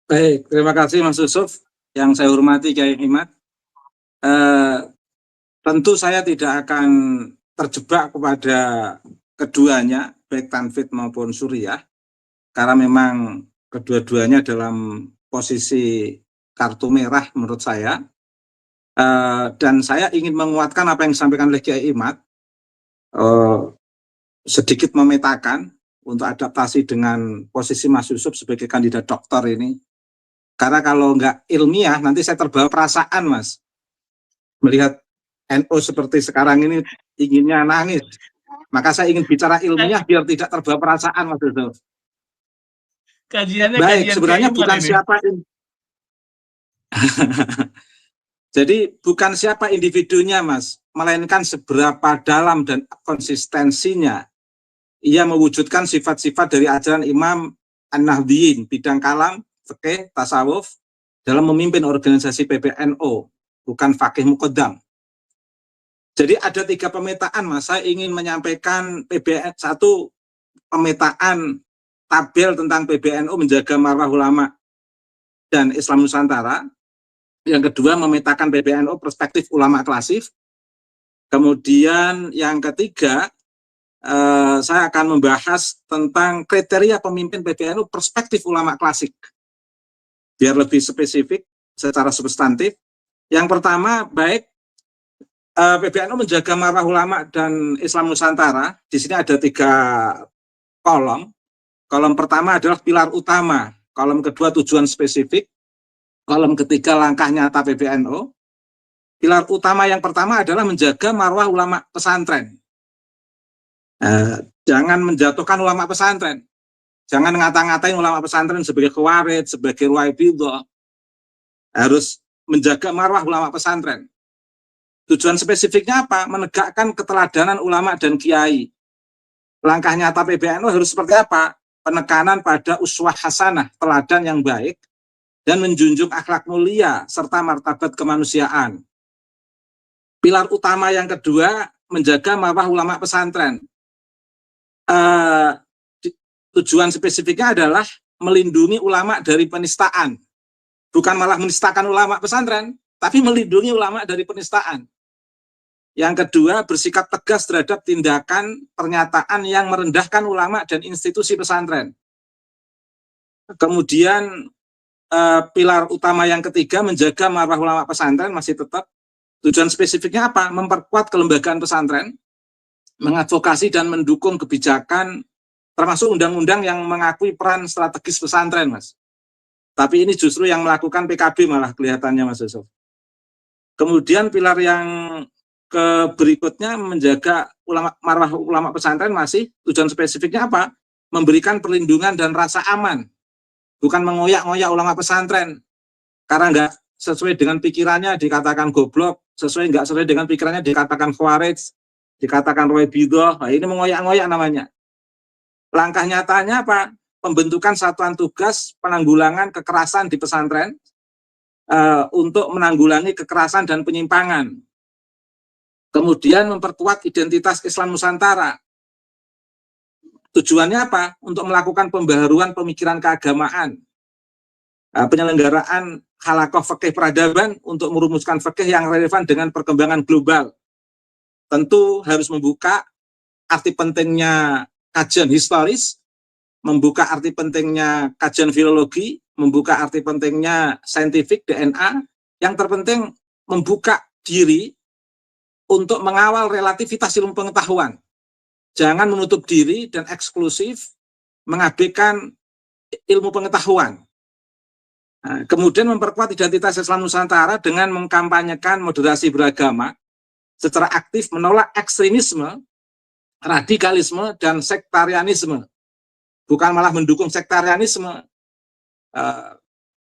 Baik, terima kasih Mas Yusuf. Yang saya hormati Kiai Himad. Tentu saya tidak akan terjebak kepada keduanya, baik Tanfid maupun Suriah, karena memang kedua-duanya dalam posisi kartu merah menurut saya. Dan saya ingin menguatkan apa yang disampaikan oleh Kiai Himad, sedikit memetakan untuk adaptasi dengan posisi Mas Yusuf sebagai kandidat doktor ini. Karena kalau nggak ilmiah, nanti saya terbawa perasaan, Mas. Melihat NU seperti sekarang ini inginnya nangis. Maka saya ingin bicara ilmiah biar tidak terbawa perasaan, Mas Yusuf. Kajiannya baik, kajian sebenarnya bukan ini. siapa Jadi bukan siapa individunya, Mas, melainkan seberapa dalam dan konsistensinya ia mewujudkan sifat-sifat dari ajaran Imam An-Nahdliyin, bidang kalam, fikih, tasawuf, dalam memimpin organisasi PBNU, bukan fakih muqaddam. Jadi ada 3 pemetaan, Mas. Saya ingin menyampaikan satu, pemetaan tabel tentang PBNU menjaga marwah ulama dan Islam Nusantara. Yang kedua, memetakan PBNU perspektif ulama klasik. Kemudian yang ketiga, saya akan membahas tentang kriteria pemimpin PBNU perspektif ulama klasik. Biar lebih spesifik secara substantif. Yang pertama, baik PBNU menjaga marwah ulama dan Islam Nusantara. Di sini ada 3 kolom. Kolom pertama adalah pilar utama. Kolom kedua tujuan spesifik. Kolom ketiga langkah nyata PBNU. Pilar utama yang pertama adalah menjaga marwah ulama pesantren. Jangan menjatuhkan ulama pesantren. Jangan ngata-ngatain ulama pesantren sebagai khawarij, sebagai Wahabiyah. Harus menjaga marwah ulama pesantren. Tujuan spesifiknya apa? Menegakkan keteladanan ulama dan kiai. Langkah nyata PBNU harus seperti apa? Penekanan pada uswah hasanah, teladan yang baik, dan menjunjung akhlak mulia serta martabat kemanusiaan. Pilar utama yang kedua, menjaga marwah ulama pesantren. Tujuan spesifiknya adalah melindungi ulama dari penistaan. Bukan malah menistakan ulama pesantren, tapi melindungi ulama dari penistaan. Yang kedua, bersikap tegas terhadap tindakan pernyataan yang merendahkan ulama dan institusi pesantren. Kemudian pilar utama yang ketiga, menjaga marwah ulama pesantren masih tetap. Tujuan spesifiknya apa? Memperkuat kelembagaan pesantren, mengadvokasi dan mendukung kebijakan, termasuk undang-undang yang mengakui peran strategis pesantren, Mas. Tapi ini justru yang melakukan PKB malah kelihatannya, Mas Yusuf. Kemudian pilar yang berikutnya, menjaga marwah ulama pesantren masih tujuan spesifiknya apa? Memberikan perlindungan dan rasa aman. Bukan mengoyak-ngoyak ulama pesantren. Karena nggak sesuai dengan pikirannya dikatakan goblok, nggak sesuai dengan pikirannya dikatakan khawarij, dikatakan Wahabiyah. Nah, ini mengoyak-ngoyak namanya. Langkah nyatanya apa? Pembentukan satuan tugas penanggulangan kekerasan di pesantren untuk menanggulangi kekerasan dan penyimpangan. Kemudian memperkuat identitas Islam Nusantara. Tujuannya apa? Untuk melakukan pembaharuan pemikiran keagamaan. Penyelenggaraan halaqah fikih peradaban untuk merumuskan fikih yang relevan dengan perkembangan global. Tentu harus membuka arti pentingnya kajian historis, membuka arti pentingnya kajian filologi, membuka arti pentingnya saintifik DNA, yang terpenting membuka diri untuk mengawal relativitas ilmu pengetahuan. Jangan menutup diri dan eksklusif mengabaikan ilmu pengetahuan. Kemudian memperkuat identitas Islam Nusantara dengan mengkampanyekan moderasi beragama, secara aktif menolak ekstremisme, radikalisme, dan sektarianisme. Bukan malah mendukung sektarianisme,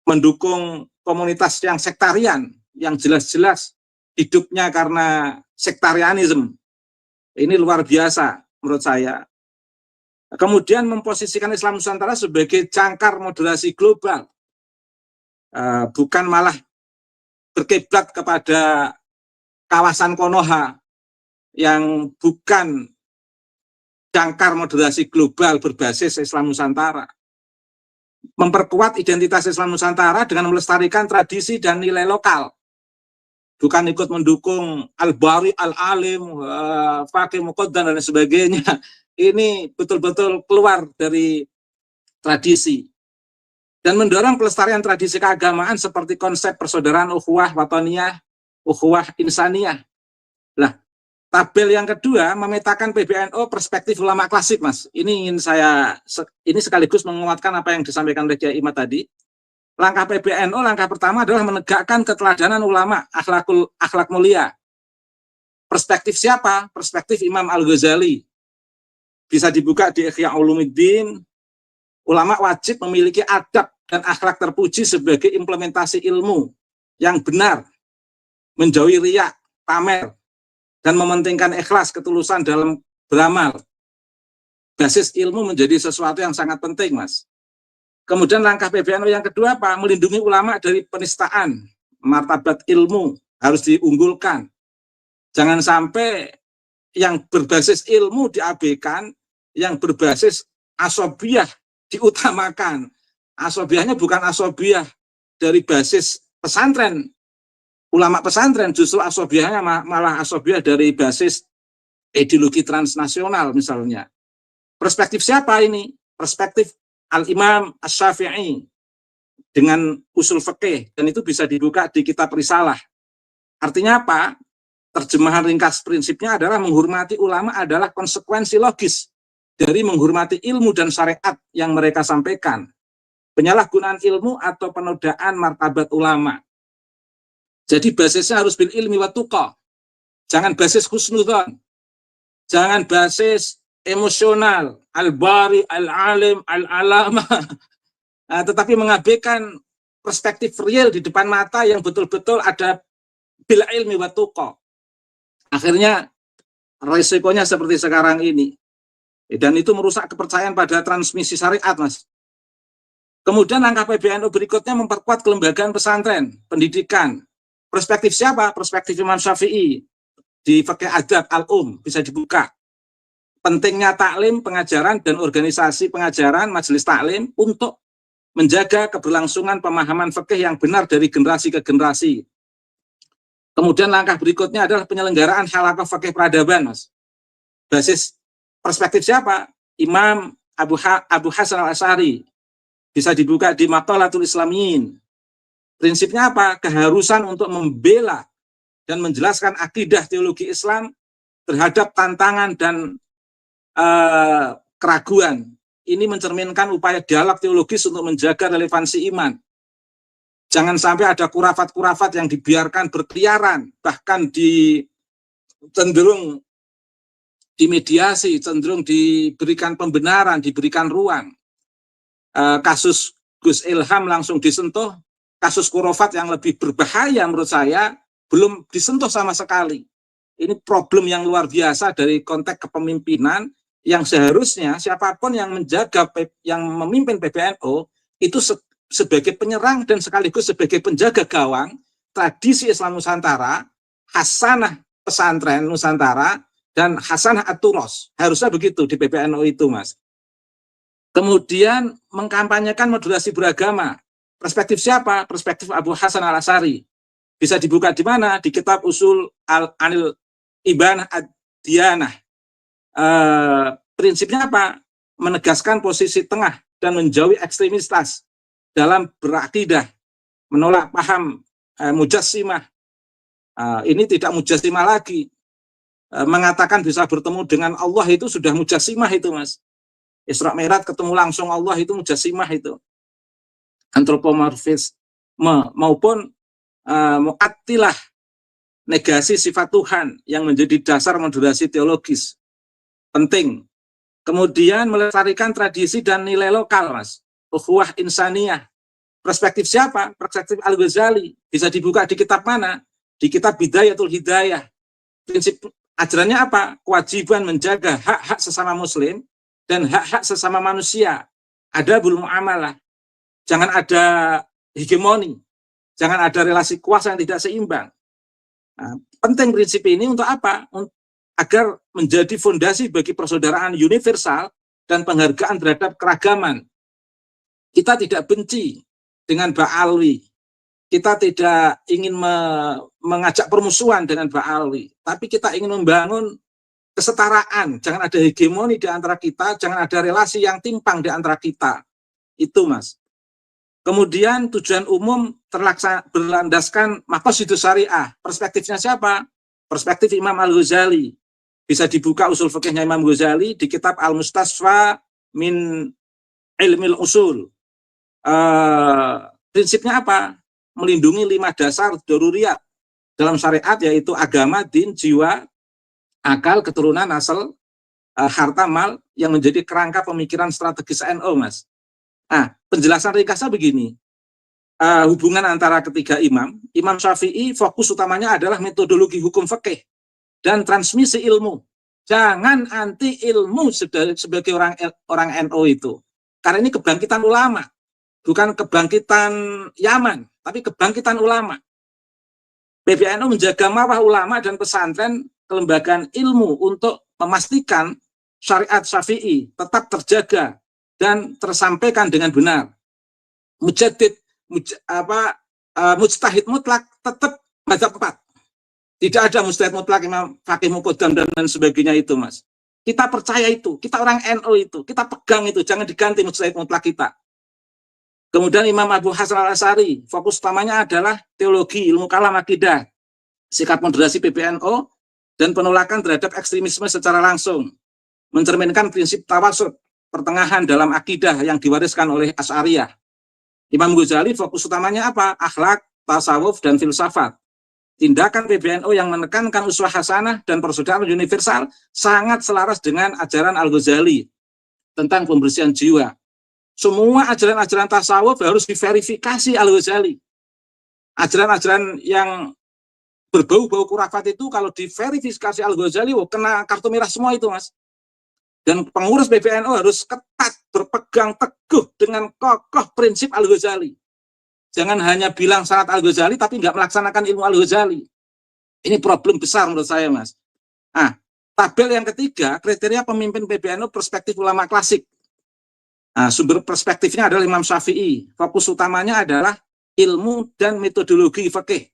mendukung komunitas yang sektarian, yang jelas-jelas hidupnya karena sektarianisme. Ini luar biasa menurut saya. Kemudian memposisikan Islam Nusantara sebagai jangkar moderasi global. Bukan malah berkiblat kepada kawasan Konoha yang bukan jangkar moderasi global berbasis Islam Nusantara. memperkuat identitas Islam Nusantara dengan melestarikan tradisi dan nilai lokal. Bukan ikut mendukung Al-Bari, Al-Alim, Fakih Muqaddan dan sebagainya. Ini betul-betul keluar dari tradisi. Dan mendorong pelestarian tradisi keagamaan seperti konsep persaudaraan ukhuwah wataniyah, ukhuwah insaniyah. Nah, tabel yang kedua memetakan PBNU perspektif ulama klasik, Mas. Ini sekaligus menguatkan apa yang disampaikan oleh Kiai Imad tadi. Langkah PBNU, langkah pertama adalah menegakkan keteladanan ulama, akhlak mulia. Perspektif siapa? Perspektif Imam Al-Ghazali. Bisa dibuka di Ihya Ulumuddin. Ulama wajib memiliki adab dan akhlak terpuji sebagai implementasi ilmu yang benar, menjauhi riya, pamer, dan mementingkan ikhlas, ketulusan dalam beramal. Basis ilmu menjadi sesuatu yang sangat penting, Mas. Kemudian langkah PBNU yang kedua apa? Melindungi ulama dari penistaan, martabat ilmu harus diunggulkan. Jangan sampai yang berbasis ilmu diabaikan, yang berbasis asobiyah diutamakan. Asobiyahnya bukan asobiyah dari basis pesantren, ulama pesantren, justru asobiyahnya malah asobiyah dari basis ideologi transnasional misalnya. Perspektif siapa ini? Perspektif Al-Imam Asy-Syafi'i dengan usul fikih, dan itu bisa dibuka di kitab Risalah. Artinya apa? Terjemahan ringkas prinsipnya adalah menghormati ulama adalah konsekuensi logis dari menghormati ilmu dan syariat yang mereka sampaikan. Penyalahgunaan ilmu atau penodaan martabat ulama. Jadi basisnya harus bil ilmi wa tuqa. Jangan basis husnudzon. Jangan basis emosional, al-bari, al-alim, al-alama. Nah, tetapi mengabaikan perspektif real di depan mata yang betul-betul ada bil ilmi wa tuqa. Akhirnya resikonya seperti sekarang ini. Dan itu merusak kepercayaan pada transmisi syariat, Mas. Kemudian langkah PBNU berikutnya memperkuat kelembagaan pesantren, pendidikan. Perspektif siapa? Perspektif Imam Syafi'i. Di Fiqh Adab bisa dibuka. Pentingnya taklim, pengajaran, dan organisasi pengajaran, majelis taklim untuk menjaga keberlangsungan pemahaman fikih yang benar dari generasi ke generasi. Kemudian langkah berikutnya adalah penyelenggaraan halaqah fikih peradaban, Mas. Basis perspektif siapa? Imam Abu Hasan Al-Asy'ari. Bisa dibuka di Maqalatul Islamiyin. Prinsipnya apa? Keharusan untuk membela dan menjelaskan akidah teologi Islam terhadap tantangan dan keraguan. Ini mencerminkan upaya dialog teologis untuk menjaga relevansi iman. Jangan sampai ada kurafat-kurafat yang dibiarkan berkeliaran, bahkan cenderung dimediasi, cenderung diberikan pembenaran, diberikan ruang. Kasus Gus Ilham langsung disentuh, kasus kurafat yang lebih berbahaya menurut saya belum disentuh sama sekali. Ini problem yang luar biasa dari konteks kepemimpinan yang seharusnya siapapun yang yang memimpin PBNU itu sebagai penyerang dan sekaligus sebagai penjaga gawang tradisi Islam Nusantara, hasanah pesantren Nusantara, dan hasanah at-turos. Harusnya begitu di PBNU itu, Mas. Kemudian mengkampanyekan moderasi beragama. Perspektif siapa? Perspektif Abu Hasan Al-Asy'ari. Bisa dibuka di mana? Di kitab Usul Al-Anil Ibanah Ad-Diyanah. Prinsipnya apa? Menegaskan posisi tengah dan menjauhi ekstremitas dalam berakidah, menolak paham mujassimah. Ini tidak mujassimah lagi. Mengatakan bisa bertemu dengan Allah itu sudah mujassimah itu, Mas. Isra Mi'raj ketemu langsung Allah itu mujassimah itu. Antropomorfisme maupun mu'attilah, negasi sifat Tuhan yang menjadi dasar moderasi teologis. Penting. Kemudian melestarikan tradisi dan nilai lokal, Mas. Ukhuwah insaniyah. Perspektif siapa? Perspektif Al-Ghazali. Bisa dibuka di kitab mana? Di kitab Bidayatul Hidayah. Prinsip ajarannya apa? Kewajiban menjaga hak-hak sesama muslim dan hak-hak sesama manusia. Ada muamalah. Jangan ada hegemoni. Jangan ada relasi kuasa yang tidak seimbang. Nah, penting prinsip ini untuk apa? Agar menjadi fondasi bagi persaudaraan universal dan penghargaan terhadap keragaman. Kita tidak benci dengan Ba'alwi. Kita tidak ingin mengajak permusuhan dengan Ba'alwi. Tapi kita ingin membangun kesetaraan. Jangan ada hegemoni di antara kita. Jangan ada relasi yang timpang di antara kita. Itu, Mas. Kemudian tujuan umum berlandaskan maqasidus syariah. Perspektifnya siapa? Perspektif Imam Al-Ghazali. Bisa dibuka usul fikihnya Imam Ghazali di kitab Al-Mustasfa min Ilmil Usul. Prinsipnya apa? Melindungi 5 dasar daruriyat dalam syariat, yaitu agama, din, jiwa, akal, keturunan, asal, harta, mal, yang menjadi kerangka pemikiran strategis NU, Mas. Nah, penjelasan ringkasnya begini. Hubungan antara ketiga imam, Imam Syafi'i fokus utamanya adalah metodologi hukum fikih dan transmisi ilmu. Jangan anti ilmu sebagai orang NU itu. Karena ini kebangkitan ulama, bukan kebangkitan Yaman, tapi kebangkitan ulama. PBNU menjaga marwah ulama dan pesantren kelembagaan ilmu untuk memastikan syariat Syafi'i tetap terjaga dan tersampaikan dengan benar. Mujtahid mutlak tetap mazhab 4. Tidak ada mujtahid mutlak Imam Faqih Muqaddam dan sebagainya itu, Mas. Kita percaya itu, kita orang NU itu, kita pegang itu, jangan diganti mujtahid mutlak kita. Kemudian Imam Abu Hasan Al-Asy'ari, fokus utamanya adalah teologi, ilmu kalam, akidah, sikap moderasi PBNU, dan penolakan terhadap ekstremisme secara langsung, mencerminkan prinsip tawasud, pertengahan dalam akidah yang diwariskan oleh Asy'ariyah. Imam Ghazali fokus utamanya apa? Akhlak, tasawuf, dan filsafat. Tindakan PBNU yang menekankan uswah hasanah dan persaudaraan universal sangat selaras dengan ajaran Al-Ghazali tentang pembersihan jiwa. Semua ajaran-ajaran tasawuf harus diverifikasi Al-Ghazali. Ajaran-ajaran yang berbau-bau khurafat itu kalau diverifikasi Al-Ghazali, kena kartu merah semua itu, Mas. Dan pengurus PBNU harus ketat berpegang teguh dengan kokoh prinsip Al-Ghazali. Jangan hanya bilang syarat Al-Ghazali tapi nggak melaksanakan ilmu Al-Ghazali. Ini problem besar menurut saya, Mas. Nah, tabel yang ketiga, kriteria pemimpin PBNU perspektif ulama klasik. Nah, sumber perspektifnya adalah Imam Syafi'i. Fokus utamanya adalah ilmu dan metodologi fikih.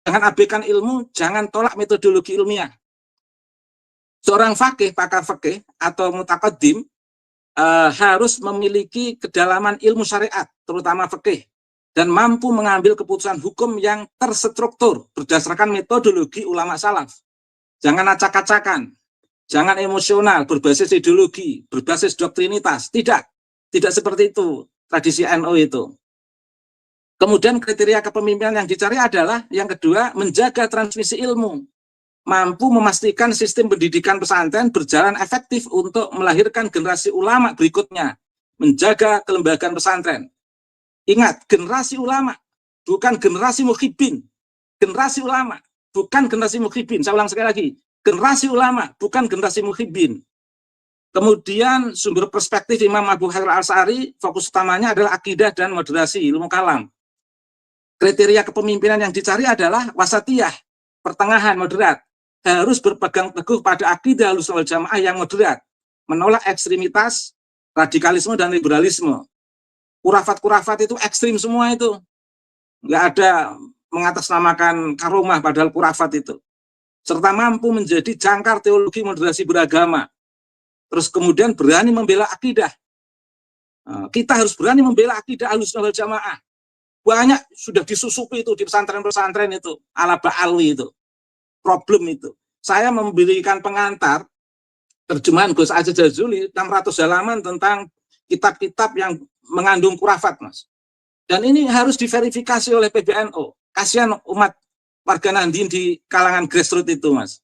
Jangan abaikan ilmu, jangan tolak metodologi ilmiah. Seorang fakih, pakar fikih atau mutaqaddim harus memiliki kedalaman ilmu syariat, terutama fikih, dan mampu mengambil keputusan hukum yang terstruktur berdasarkan metodologi ulama salaf. Jangan acak-acakan, jangan emosional, berbasis ideologi, berbasis doktrinitas. Tidak seperti itu tradisi NU itu. Kemudian kriteria kepemimpinan yang dicari adalah yang kedua, menjaga transmisi ilmu. Mampu memastikan sistem pendidikan pesantren berjalan efektif untuk melahirkan generasi ulama berikutnya, menjaga kelembagaan pesantren. Ingat, generasi ulama, bukan generasi mukhibin. Generasi ulama, bukan generasi mukhibin. Saya ulang sekali lagi, generasi ulama, bukan generasi mukhibin. Kemudian sumber perspektif Imam Abu Hasan Al-Asy'ari, fokus utamanya adalah akidah dan moderasi, ilmu kalam. Kriteria kepemimpinan yang dicari adalah wasatiyah, pertengahan, moderat. Harus berpegang teguh pada akidah Ahlussunnah wal Jamaah yang moderat, menolak ekstremitas, radikalisme, dan liberalisme. Kurafat-kurafat itu ekstrim semua itu. Nggak ada mengatasnamakan karomah padahal kurafat itu. Serta mampu menjadi jangkar teologi moderasi beragama. Terus kemudian berani membela akidah. Kita harus berani membela akidah Ahlussunnah wal Jamaah. Banyak sudah disusupi itu di pesantren-pesantren itu, ala Ba'alwi itu. Problem itu. Saya memberikan pengantar terjemahan Gus Aziz Jazuli 600 halaman tentang kitab-kitab yang mengandung kurafat, Mas. Dan ini harus diverifikasi oleh PBNU. Kasihan umat warga Nahdien di kalangan grassroots itu, Mas.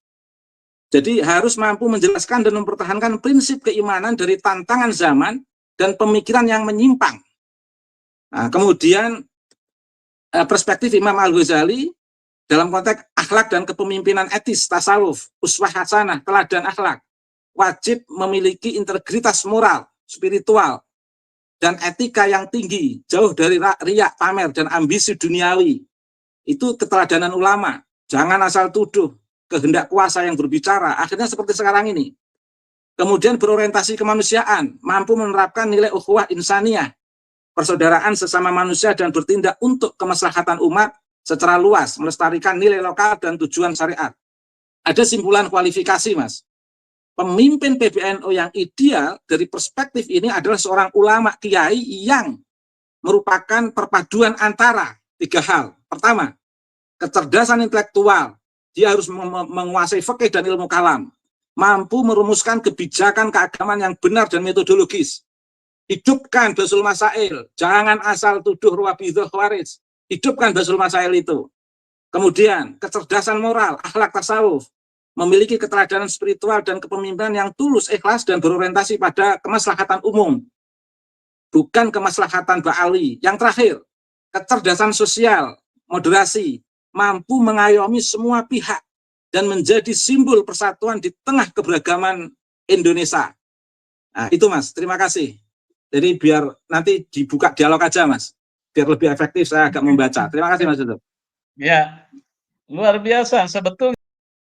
Jadi harus mampu menjelaskan dan mempertahankan prinsip keimanan dari tantangan zaman dan pemikiran yang menyimpang. Nah, kemudian perspektif Imam Al-Ghazali dalam konteks akhlak dan kepemimpinan etis, tasawuf, uswah hasanah, teladan akhlak, wajib memiliki integritas moral, spiritual, dan etika yang tinggi, jauh dari riak, pamer, dan ambisi duniawi. Itu keteladanan ulama. Jangan asal tuduh, kehendak kuasa yang berbicara. Akhirnya seperti sekarang ini. Kemudian berorientasi kemanusiaan, mampu menerapkan nilai ukhuwah insaniyah, persaudaraan sesama manusia dan bertindak untuk kemaslahatan umat secara luas, melestarikan nilai lokal dan tujuan syariat. Ada simpulan kualifikasi, Mas. Pemimpin PBNU yang ideal dari perspektif ini adalah seorang ulama kiai yang merupakan perpaduan antara 3 hal. Pertama, kecerdasan intelektual. Dia harus menguasai fikih dan ilmu kalam, mampu merumuskan kebijakan keagamaan yang benar dan metodologis. Hidupkan Basul Masail, jangan asal tuduh Rawafidh Khawarij. Hidupkan Basul Masail itu. Kemudian, kecerdasan moral, akhlak tasawuf, memiliki keteladanan spiritual dan kepemimpinan yang tulus, ikhlas, dan berorientasi pada kemaslahatan umum, bukan kemaslahatan ba'ali. Yang terakhir, kecerdasan sosial, moderasi, mampu mengayomi semua pihak dan menjadi simbol persatuan di tengah keberagaman Indonesia. Nah, itu Mas, terima kasih. Jadi biar nanti dibuka dialog aja Mas, biar lebih efektif saya agak membaca. Terima kasih Mas Yusuf. Ya, luar biasa sebetulnya.